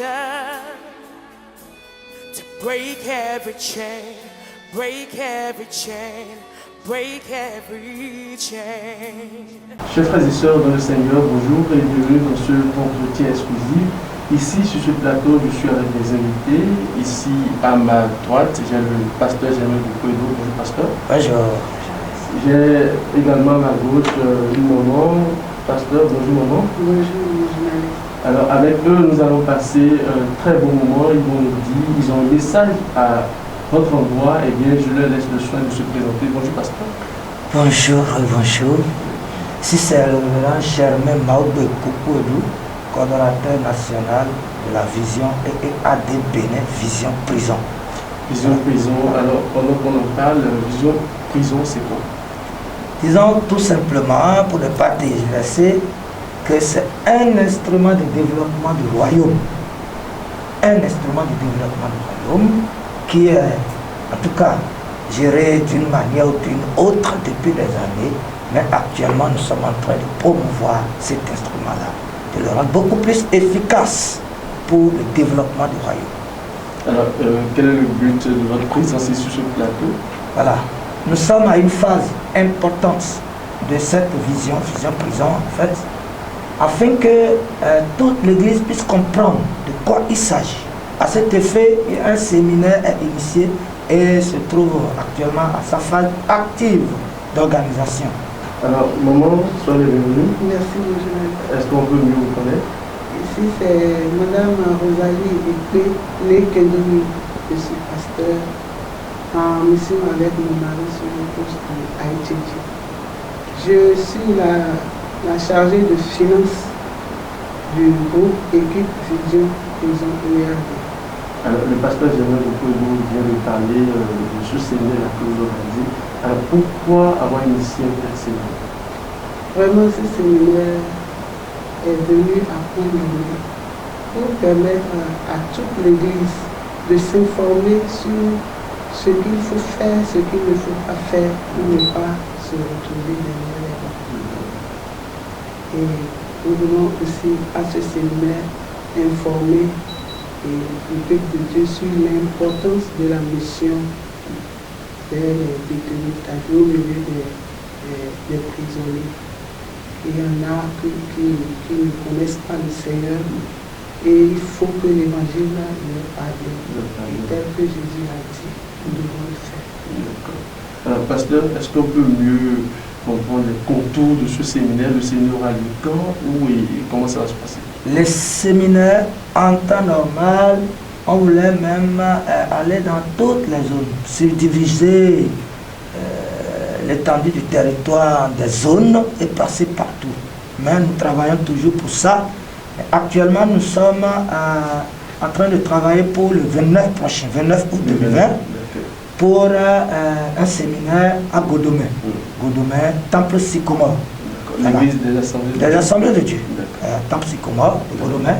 done to break every chain, break every chain, break every chain. Chers frères et sœurs dans le Seigneur, bonjour et bienvenue dans ce entretien exclusif. Ici, sur ce plateau, je suis avec des invités. Ici, à ma droite, j'ai le pasteur Germain Boukoedo. Bonjour, pasteur. Bonjour. J'ai également à ma gauche une maman. Pasteur, bonjour, maman. Bonjour. Alors, avec eux, nous allons passer un très bon moment. Ils vont nous dire, ils ont un message à votre endroit. Eh bien, je leur laisse le soin de se présenter. Bonjour, pasteur. Bonjour, bonjour. Si c'est le révérend Germain Maoube Boukoedo, coordonnateur national de la Vision EAD Bénin, Vision Prison. Vision Prison, alors pendant qu'on en parle, Vision Prison, c'est quoi? Disons tout simplement, pour ne pas tergiverser, que c'est un instrument de développement du royaume. Un instrument de développement du royaume qui est, en tout cas, géré d'une manière ou d'une autre depuis des années, mais actuellement nous sommes en train de promouvoir cet instrument-là, de le rendre beaucoup plus efficace pour le développement du royaume. Alors, quel est le but de votre présence ici sur ce plateau? Voilà. Nous sommes à une phase importante de cette vision prison en fait, afin que toute l'Église puisse comprendre de quoi il s'agit. À cet effet, un séminaire est initié et se trouve actuellement à sa phase active d'organisation. Alors, maman, soyez bienvenue. Merci, bonjour. Est-ce qu'on peut mieux vous connaître? Ici, c'est Madame Rosalie Epé, née Kendoui. Je suis pasteur en mission avec mon mari sur le poste de Haïti. Je suis la chargée de finances du groupe équipe Vision Prison EAD. Alors, le pasteur Germain Boukoedo vient de parler de ce séminaire que vous organisez. Alors, pourquoi avoir initié un tel séminaire? Vraiment, ce séminaire est venu à point nommé pour permettre à toute l'Église de s'informer sur ce qu'il faut faire, ce qu'il ne faut pas faire pour ne pas se retrouver derrière les barreaux. Et nous voulons aussi à ce séminaire informer le peuple de Dieu sur l'importance de la mission des détenus, c'est-à-dire au milieu des prisonniers. Il y en a qui ne connaissent pas le Seigneur et il faut que l'évangile leur parle. Et tel que Jésus a dit, nous devons le faire. Alors, pasteur, est-ce qu'on peut mieux comprendre les contours de ce séminaire? Le séminaire aura lieu quand, où et comment ça va se passer? Les séminaires, en temps normal, on voulait même aller dans toutes les zones, subdiviser l'étendue du territoire des zones et passer partout. Mais nous travaillons toujours pour ça. Actuellement, nous sommes en train de travailler pour le 29 prochain, 29 août 2020, pour un séminaire à Godomé. Godomé, Temple Sycomore. L'église des Assemblées de Dieu. Temple Sycomore de Godomé.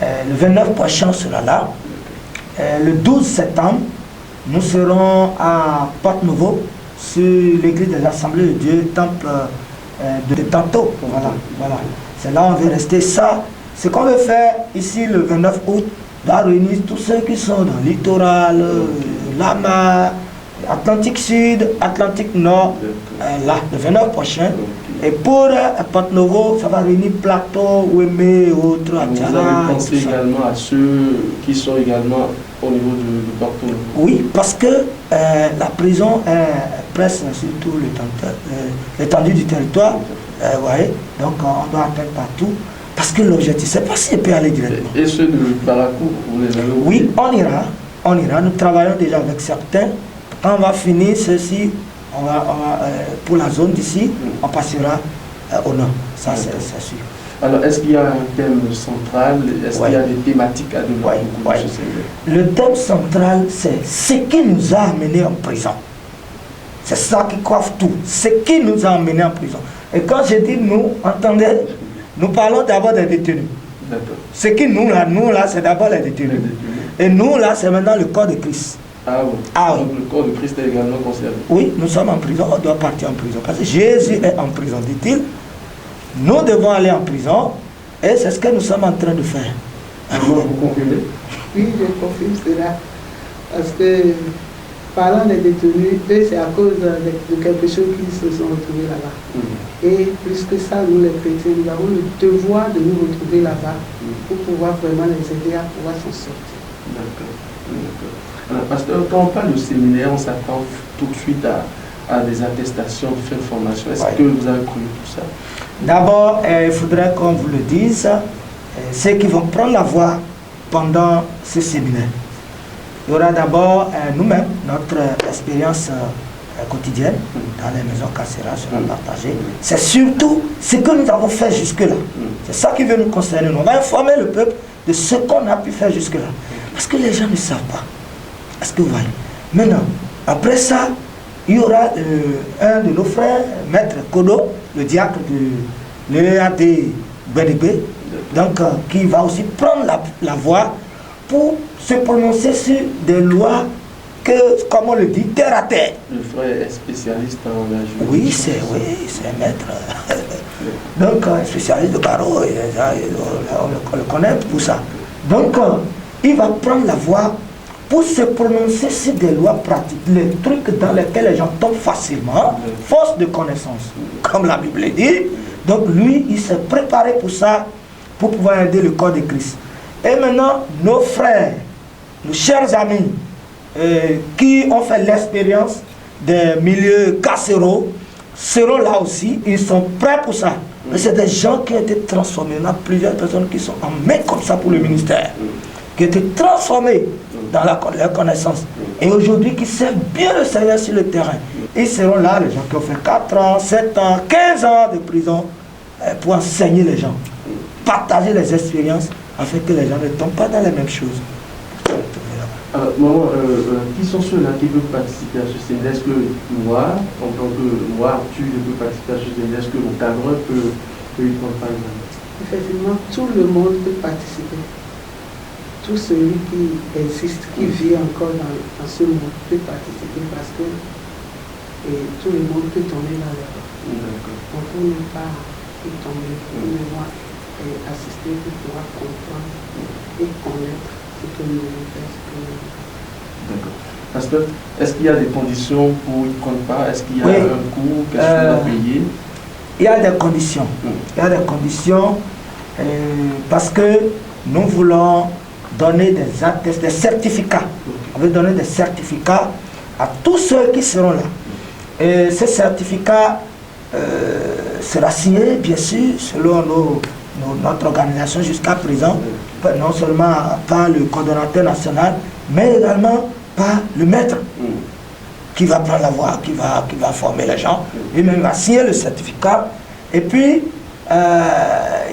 Le 29 prochain, on sera là. Le 12 septembre, nous serons à Porte-Nouveau, sur l'église des Assemblées de Dieu, Temple de Tantôt. Voilà. C'est là où on veut rester. Ça, ce qu'on veut faire ici le 29 août, va réunir tous ceux qui sont dans le littoral, Lama, Atlantique Sud, Atlantique Nord, là, le 29 prochain. Et pour Porte-Nouveau, ça va réunir Plateau, Ouémé, autres, Vous avez pensé également à ceux qui sont également au niveau de Porte-Nouveau? Oui, parce que la prison est presque sur tout l'étendue du territoire. Ouais, donc on doit atteindre partout. Parce que l'objectif, c'est pas si on peut aller directement. Et ceux de Barakou, vous les avez oubliés? Oui, on ira. Nous travaillons déjà avec certains. Quand on va finir ceci, on va pour la zone d'ici, on passera au nord. Ça, c'est sûr. Alors, est-ce qu'il y a un thème central? Est-ce qu'il y a des thématiques à développer? Le thème central, c'est ce qui nous a amenés en prison. C'est ça qui coiffe tout. Ce qui nous a amenés en prison. Et quand je dis nous, entendez, nous parlons d'abord des détenus. Ce qui nous là, c'est d'abord les détenus. Et nous là, c'est maintenant le corps de Christ. Ah oui. Donc le corps de Christ est également concerné. Oui, nous sommes en prison, on doit partir en prison. Parce que Jésus est en prison, dit-il. Nous devons aller en prison et c'est ce que nous sommes en train de faire. Maman, vous confirmez? Oui, je confirme cela. Parce que, parlant des détenus, eux, c'est à cause de quelque chose qu'ils se sont retrouvés là-bas. Et plus que ça, nous les chrétiens, nous avons le devoir de nous retrouver là-bas pour pouvoir vraiment les aider à pouvoir s'en sortir. D'accord. Alors, pasteur, quand on parle de séminaire, on s'attend tout de suite à des attestations, de faire formation. Est-ce que vous avez connu tout ça? D'abord, il faudrait qu'on vous le dise, ceux qui vont prendre la voix pendant ce séminaire. Il y aura d'abord nous-mêmes, notre expérience quotidienne dans les maisons carcérales sera partagée. C'est surtout ce que nous avons fait jusque-là. C'est ça qui veut nous concerner. On va informer le peuple de ce qu'on a pu faire jusque-là. Parce que les gens ne savent pas. Est-ce que vous voyez? Maintenant, après ça, il y aura un de nos frères, Maître Kodo, le diacre de l'EAD BDB, donc qui va aussi prendre la voix pour se prononcer sur des lois que, comme on le dit, terre à terre. Le frère est spécialiste en la juridiction. Oui, c'est un maître. Donc, spécialiste de barreau, on le connaît pour ça. Donc, il va prendre la voix pour se prononcer sur des lois pratiques, les trucs dans lesquels les gens tombent facilement, force de connaissance, comme la Bible dit. Donc, lui, il s'est préparé pour ça, pour pouvoir aider le corps de Christ. Et maintenant, nos frères, nos chers amis, qui ont fait l'expérience des milieux carcéraux, seront là aussi, ils sont prêts pour ça. Mais c'est des gens qui ont été transformés. Il y en a plusieurs personnes qui sont en main comme ça pour le ministère, qui ont été transformés dans leur connaissance. Et aujourd'hui, qui servent bien le Seigneur sur le terrain. Ils seront là, les gens qui ont fait 4 ans, 7 ans, 15 ans de prison, pour enseigner les gens, partager les expériences, afin que les gens ne tombent pas dans les mêmes choses. Maman, qui sont ceux-là qui veulent participer à ce séminaire? Est-ce que moi, en tant que moi, tu peux participer à ce séminaire? Est-ce que mon cadre peut y prendre part? Effectivement, tout le monde peut participer. Tout celui qui existe, qui vit encore dans ce monde peut participer parce que tout le monde peut tomber dans l'erreur. On peut ne pas y tomber, on peut voir assister pour pouvoir comprendre et connaître ce que nous devons faire, ce que nous devons faire. D'accord. Pasteur, est-ce qu'il y a des conditions pour y prendre part? Est-ce qu'il y a un coût? Qu'est-ce qu'on doit payer? Il y a des conditions. Il y a des conditions parce que nous voulons donner des certificats. On veut donner des certificats à tous ceux qui seront là. Et ces certificats sera signé, bien sûr, selon notre organisation jusqu'à présent, non seulement par le coordonnateur national, mais également par le maître qui va prendre la voix, qui va former les gens. Lui-même va signer le certificat. Et puis,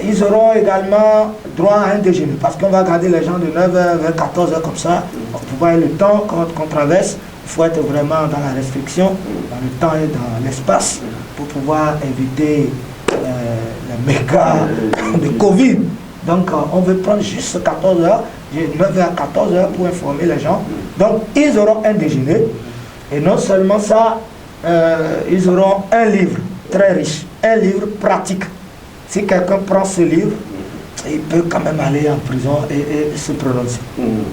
ils auront également droit à un déjeuner, parce qu'on va garder les gens de 9h vers 14h comme ça, pour pouvoir le temps qu'on traverse. Il faut être vraiment dans la restriction, dans le temps et dans l'espace, pour pouvoir éviter les méga de Covid. Donc, on veut prendre juste 14h, 9h à 14h pour informer les gens. Donc, ils auront un déjeuner. Et non seulement ça, ils auront un livre très riche, un livre pratique. Si quelqu'un prend ce livre, il peut quand même aller en prison et se prononcer.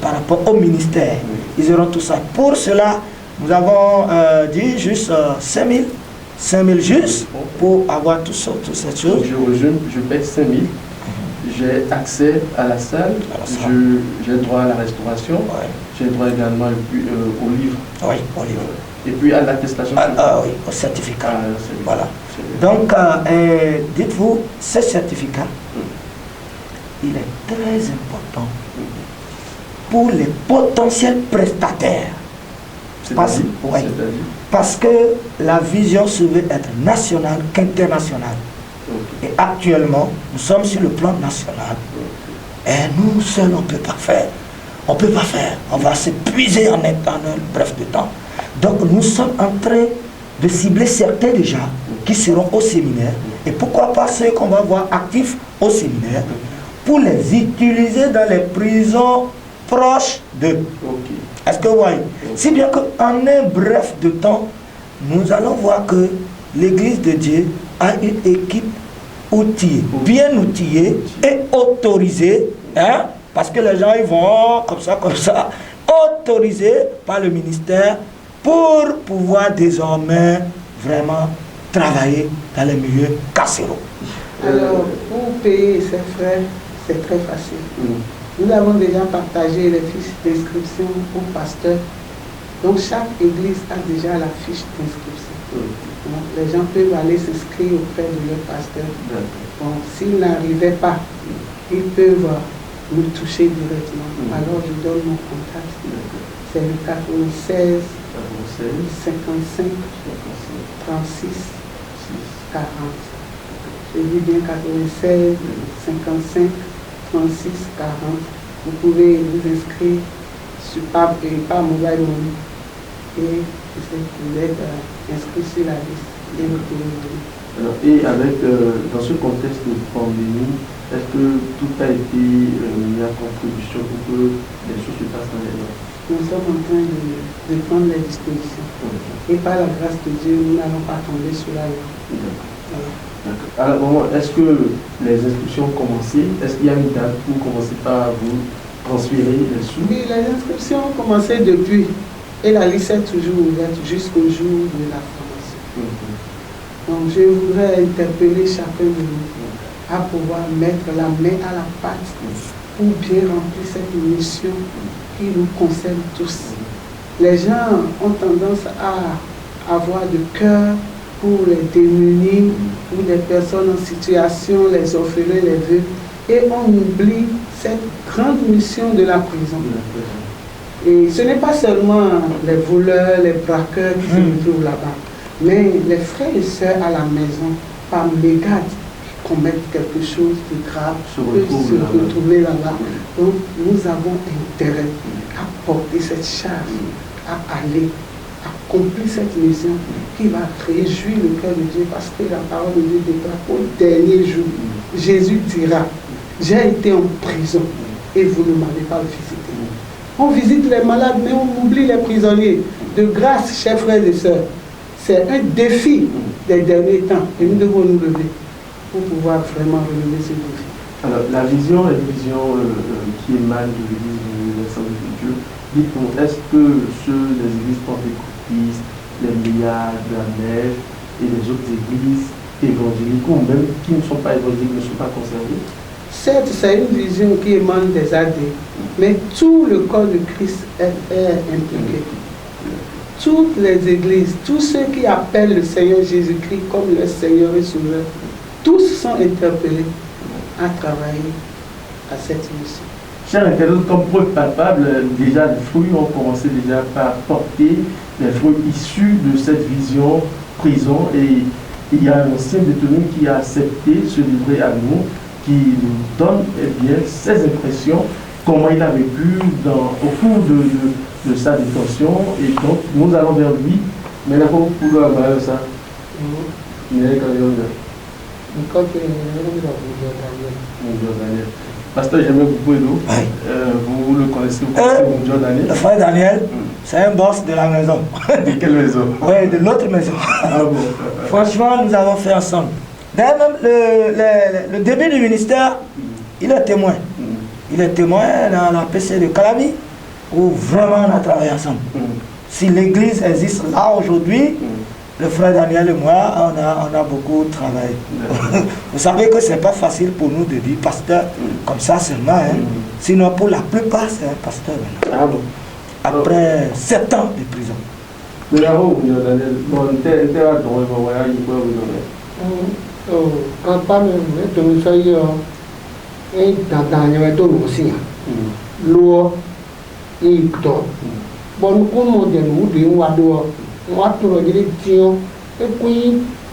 Par rapport au ministère, ils auront tout ça. Pour cela, nous avons dit juste 5 000 juste pour avoir toutes ces choses. Je paie 5 000. J'ai accès à la salle, j'ai droit à la restauration, j'ai droit également au livre. Oui, au livre. Et puis à l'attestation. Oui, au certificat. Voilà. Donc, dites-vous, ce certificat, il est très important pour les potentiels prestataires. Parce que la vision se veut être nationale qu'internationale. Et actuellement, nous sommes sur le plan national. Et nous seuls, on ne peut pas faire. On ne peut pas faire. On va s'épuiser en un bref de temps. Donc nous sommes en train de cibler certains déjà qui seront au séminaire. Et pourquoi pas ceux qu'on va voir actifs au séminaire pour les utiliser dans les prisons proches d'eux. Est-ce que vous voyez? Si bien qu'en un bref de temps, nous allons voir que l'Église de Dieu a une équipe outillée, bien outillée et autorisée parce que les gens ils vont comme ça, autorisés par le ministère pour pouvoir désormais vraiment travailler dans les milieux carcéraux. Alors, pour payer ses frais, c'est très facile. Nous avons déjà partagé les fiches d'inscription aux pasteurs. Donc, chaque église a déjà la fiche d'inscription. Donc, les gens peuvent aller s'inscrire auprès de leur pasteur. Bon, s'ils n'arrivaient pas, ils peuvent nous toucher directement. Alors, je donne mon contact. C'est le 96 55 36 40. Je dis bien 96 55 36 40. Vous pouvez vous inscrire par mobile money et vous êtes inscrit sur la liste et vous pouvez venir. Alors, et avec, dans ce contexte de pandémie, est-ce que tout a été mis à contribution pour que les choses se passent dans les normes? Nous sommes en train de prendre les dispositions. Et par la grâce de Dieu, nous n'allons pas tomber sur la loi. Alors, est-ce que les inscriptions ont commencé? Est-ce qu'il y a une date pour commencer par vous transférer les sous? Oui, les inscriptions ont commencé depuis. Et la liste est toujours ouverte jusqu'au jour de la formation. Donc, je voudrais interpeller chacun de nous à pouvoir mettre la main à la pâte pour bien remplir cette mission qui nous concerne tous. Les gens ont tendance à avoir de cœur pour les démunis ou les personnes en situation, les orphelins, les veuves, et on oublie cette grande mission de la prison. Et ce n'est pas seulement les voleurs, les braqueurs qui se trouvent là-bas, mais les frères et sœurs à la maison, par mégarde, qui commettent quelque chose de grave, peuvent se retrouver là-bas. Donc nous avons intérêt à porter cette charge, à aller accomplir cette mission qui va réjouir le cœur de Dieu, parce que la parole de Dieu déclare au dernier jour, Jésus dira, j'ai été en prison et vous ne m'avez pas visité. On visite les malades, mais on oublie les prisonniers. De grâce, chers frères et sœurs, c'est un défi des derniers temps et nous devons nous lever pour pouvoir vraiment relever ce défi. Alors, la vision est une vision qui émane de l'Église de l'Assemblée de Dieu. Dites-nous, est-ce que les églises pentecôtistes, les milliards de la Neige et les autres églises évangéliques, ou même qui ne sont pas évangéliques, ne sont pas concernées? Certes, c'est une vision qui émane des AD, mais tout le corps de Christ est impliqué. Toutes les églises, tous ceux qui appellent le Seigneur Jésus-Christ comme leur Seigneur et Sauveur, tous sont interpellés à travailler à cette mission. Chers internautes, comme preuve palpable, déjà les fruits ont commencé déjà par porter les fruits issus de cette vision prison, et il y a un ancien détenu qui a accepté de se livrer à nous, qui nous donne ses impressions, comment il a vécu au cours de sa détention, et donc nous allons vers lui. Mais là, pour pouvoir voir ça, Pasteur, j'aimerais vous poser l'eau. Vous le connaissez, vous connaissez Mounjo Daniel. Le frère Daniel, c'est un boss de la maison. De quelle maison? Oui, de l'autre maison. Ah bon. Franchement, nous avons fait ensemble. D'ailleurs, même le début du ministère, il est témoin. Il est témoin dans la PC de Calabi, où vraiment on a travaillé ensemble. Si l'église existe là aujourd'hui, le frère Daniel et moi, on a beaucoup travaillé. Vous savez que ce n'est pas facile pour nous de dire pasteur comme ça seulement. Sinon, pour la plupart, c'est un pasteur maintenant. Ah bon. Après 7 ans de prison. Mais là, Daniel, bon, tu es là dans le voyage, il peut vous donner. Quand pas même, tu me fais et dans les deux aussi. L'eau, il dort. Bon, comment on dit, on va dehors. On va tout regarder, et puis,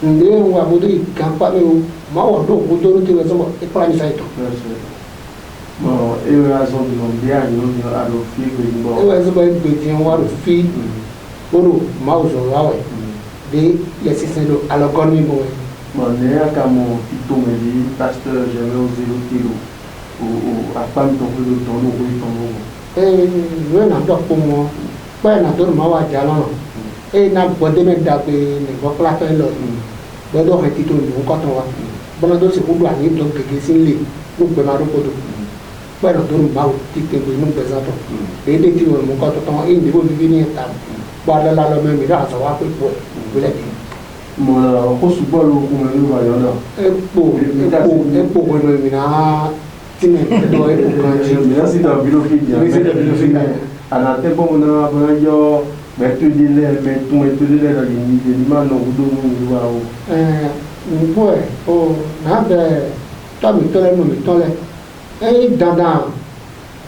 on va vous dire, quand pas même, moi, on doit vous donner et pas les saïtos. Bon, et la zone de l'Ondia, il y a un fil que il mort. Et la zone de l'Ondia, il y a un fil. Bon, moi, je vais aller. Il y a 600 à la connu. Bon, il y a un petit homme, pasteur, j'aimerais oser le kilo. Ou à pas me tomber le ton, ou le ton. Et je n'ai pas pour moi. Pas un autre mot à Jalon. Et n'a pas de mettre d'appeler les voix la fin là. Bon, donc, un titre de mon coton. Bon, donc, c'est pour doigner, donc, que c'est les. Nous pouvons pas le poteau. Bueno, tu mau tikte bu nu bezato. Ede ti wo mo ka to ton indi bo bibi ni tam. Ba la la me mi ra sa wa ko ko. Bu le ti. Mo ko su bo lo ko me wa yo na. E po ko no mi na tine do e po kan ji. Mi si da bilo fi dia. Mi si da bilo fi dia. Ana te bo na ba yo me tu di le la ni ma no do mo wa o. Bo o na be to mi to le no mi to le. Dada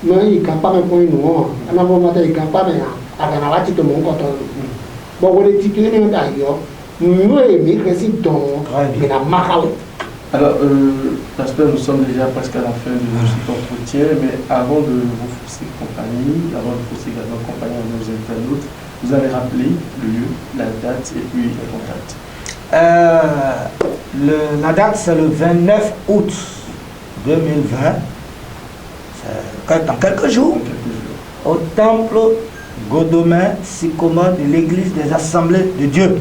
no i kapa me ko inu ana bo mata i kapa me aga na lati to mo ko to bo wo le titule ne da yo no e mi resi don mais na makale. Alors, pasteur, nous sommes déjà presque à la fin de cet entretien, mais avant de vous fausser compagnie, avant de fausser également compagnie à nos internautes, vous allez rappeler le lieu, la date et puis le contact. La date, c'est le 29 août 2020. Dans quelques jours, au temple Godomain Sycomore de l'église des Assemblées de Dieu.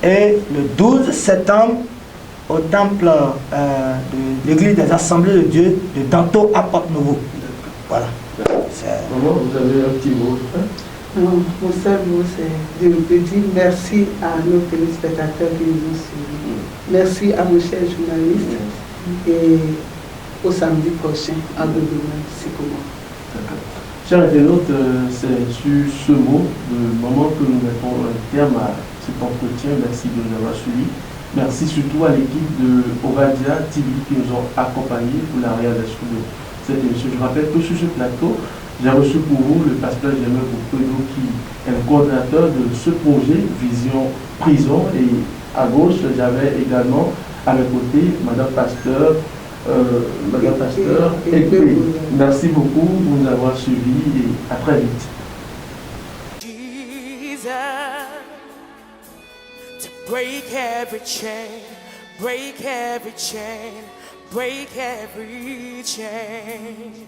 Et le 12 septembre, au temple de l'église des Assemblées de Dieu de Danto à Porte-Nouveau. Voilà. Maman, vous avez un petit mot? Non, mon seul mot, c'est de dire merci à nos téléspectateurs qui nous ont suivis. Merci à nos chers journalistes. Et au samedi prochain à Godomain Sycomore. Chers internautes, c'est sur ce mot de moment que nous mettons un terme à cet entretien. Merci de nous avoir suivis. Merci surtout à l'équipe de Ovadia TV qui nous ont accompagnés pour la réalisation de cette émission. Je rappelle que sur ce plateau, j'ai reçu pour vous le pasteur Germain Boukwedo qui est le coordinateur de ce projet Vision Prison. Et à gauche, j'avais également à mes côtés Madame Pasteur. Merci beaucoup de nous avoir suivis et à très vite. Jesus, to break every chain, break every chain, break every chain.